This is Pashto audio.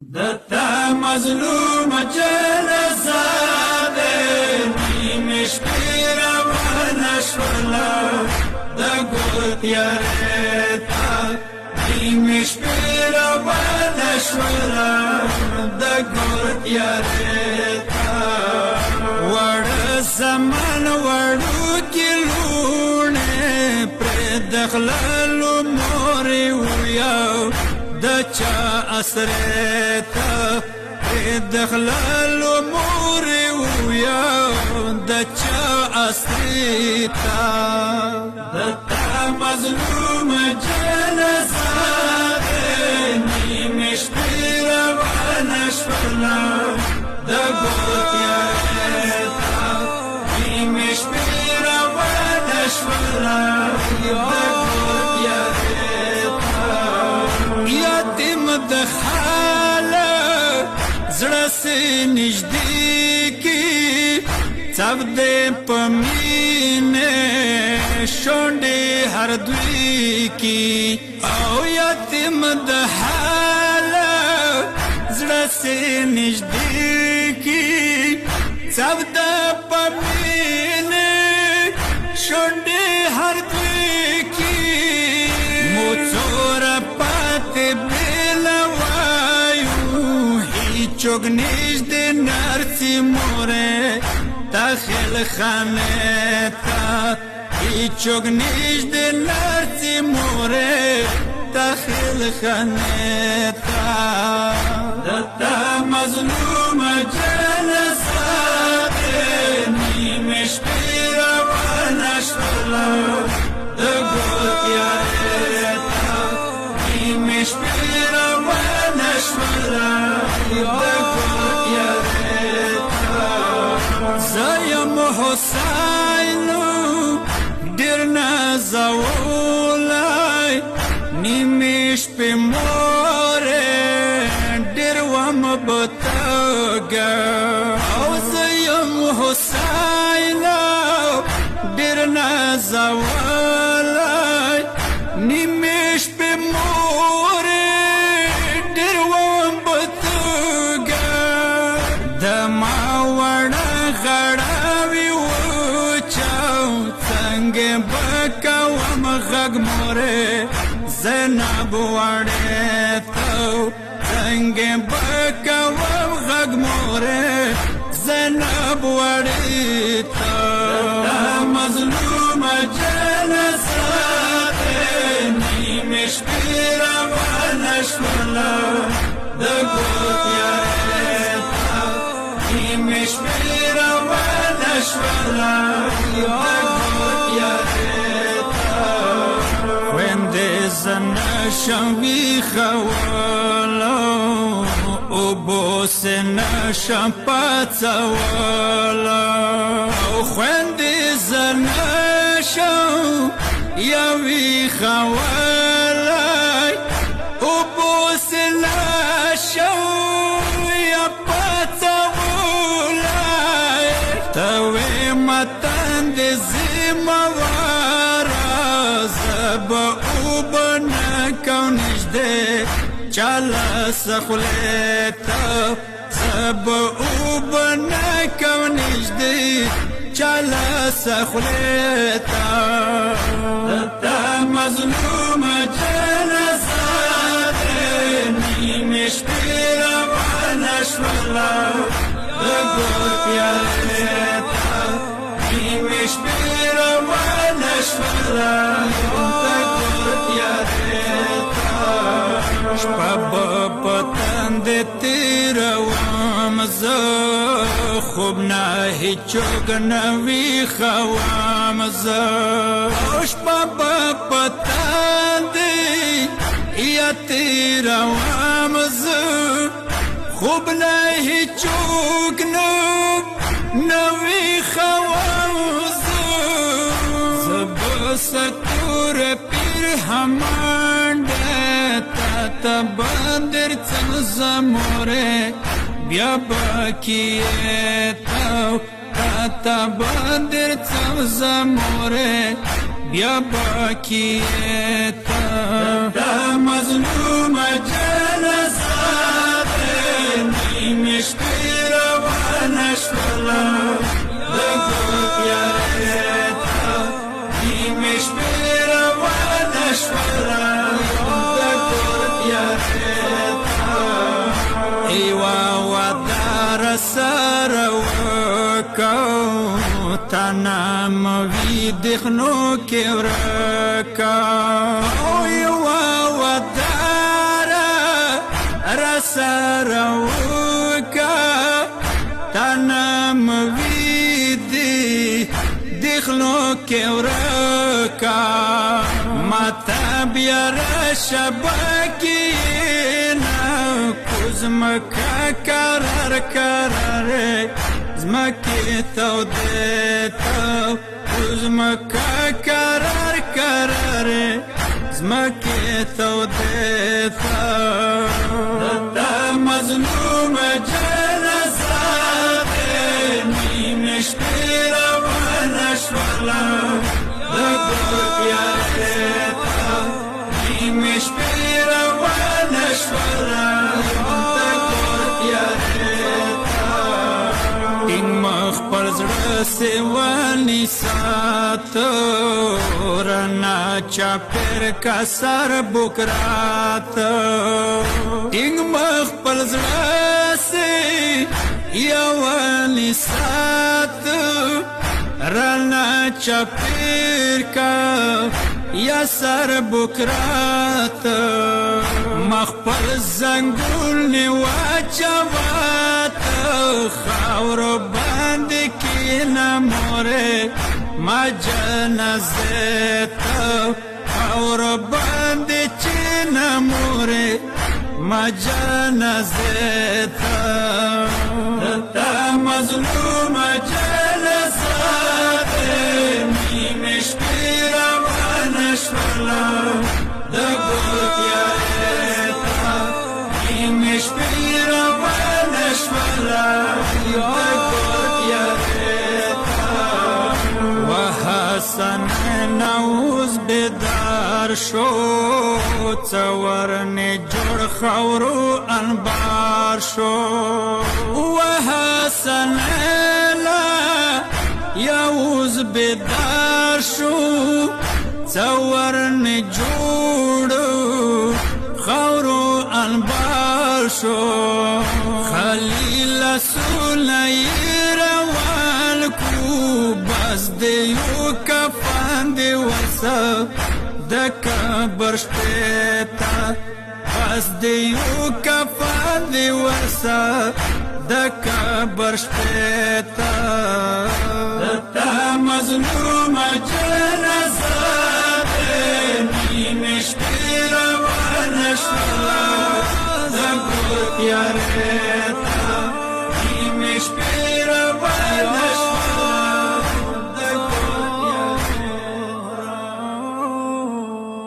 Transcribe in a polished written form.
دتا مظلوم جلسه نیمش پیرا ونشولا د ګوتیارتا نیمش پیرا ونشولا د ګوتیارتا وړ زمان وړو کلونه پر دخللو موري ویا د چا اسرتا دخلل امور ویا د چا اسرتا دتا مظلوم جلسه نیمش پیر ونشولا د ګوتیارتا نیمش پیر ونشولا د یتیم د خاله زړه سي نږدې کی څب دې پمینه شونډې هر دوی کی او یتیم د حاله زړه سي نږدې کی څب دې پمینه شونډې هر دوی کی مو څور چوک نژدې نرسي موره داخل خانه تا چوک نژدې نرسي موره داخل خانه تا دتا مظلوم جلسه نیمش پیرا ونشولا د ګوتیارتا نیمش پیرا ونشولا زیم حسینو ډیر نازولای نیمش په موره ډیر وم بتګا او زیم حسینو ډیر نازولای نیمش په موره ډیر وم بتګا د ما وړه غړاوي و چاو څنګه بکوم غږ موره زناب وړه تو څنګه بکوم غږ موره زناب وړه تو مظلوم جلسه نیمش پیرا ونشولا د ګوتیارتا نیمش پیرا ونشولا د ګوتیارتا وندې زنشم وی خوالو او بوس نشم پاتوالا او وندې زنشم یا وی خوالای او بوس نشم یا پاتولای توی متن د زموارا زب او بنکو نجده چالا سخلیتا زب او بنکو نجده چالا سخلیتا دتا مظلوم جلسه نیمش پیرا ونشولا د ګوتیارتا نیمش پیرا ونشولا د ګوتیارتا شپه پتن د تیروم زه خوب نه هیڅوک نه وي خوام زه شپه پتن د یا تیروم زه خوب نه هیڅوک نه وي خوام زه سرتور پیر همانده تا بندر چل زموره بیا باکیه تا بندر چل زموره بیا باکیه تا مظلوم جلسه ورکو تنام وی دخنو کی ورکو یو ودارا رسر وکا تنام وی دخنو کی ورکا ماتا بیا رشبکی زمکا کرار کرار زمکی تو دیتا زمکا کرار کرار زمکی تو دیتا دا مظلوم جنازه نیمش پیرا و نشولا دا گویا دیتا نیمش پیرا و نشولا سیوانی ساتو رنا چاپر کا سر بکراتو ٹنگ مخپل زرسی یوانی ساتو رنا چاپر کا یا سر بکراتو مخپل زنگول نیواچواتو خاورو باند کی نموره ما جنازه تو خاورو باند چی نموره ما جنازه تو تا مظلوم جنازه نیمش پیرا و نشولا دگوت یاریتا نیمش پیرا و نشولا دگوت یاریتا و حسن نوز بدار شو تصورنی جوڑ خورو انبار شو و حسن یوز بدار شو تصورنی جوڑو خورو انبار شو خلیل سولی روان کو بس دیو کفان دی ورسا دکا برشپیتا بس دیو کفان دی ورسا دکا برشپیتا دتا مظلوم جنازه نیمش پیرا و نشولا دگوت یاریتا نیمش پیرا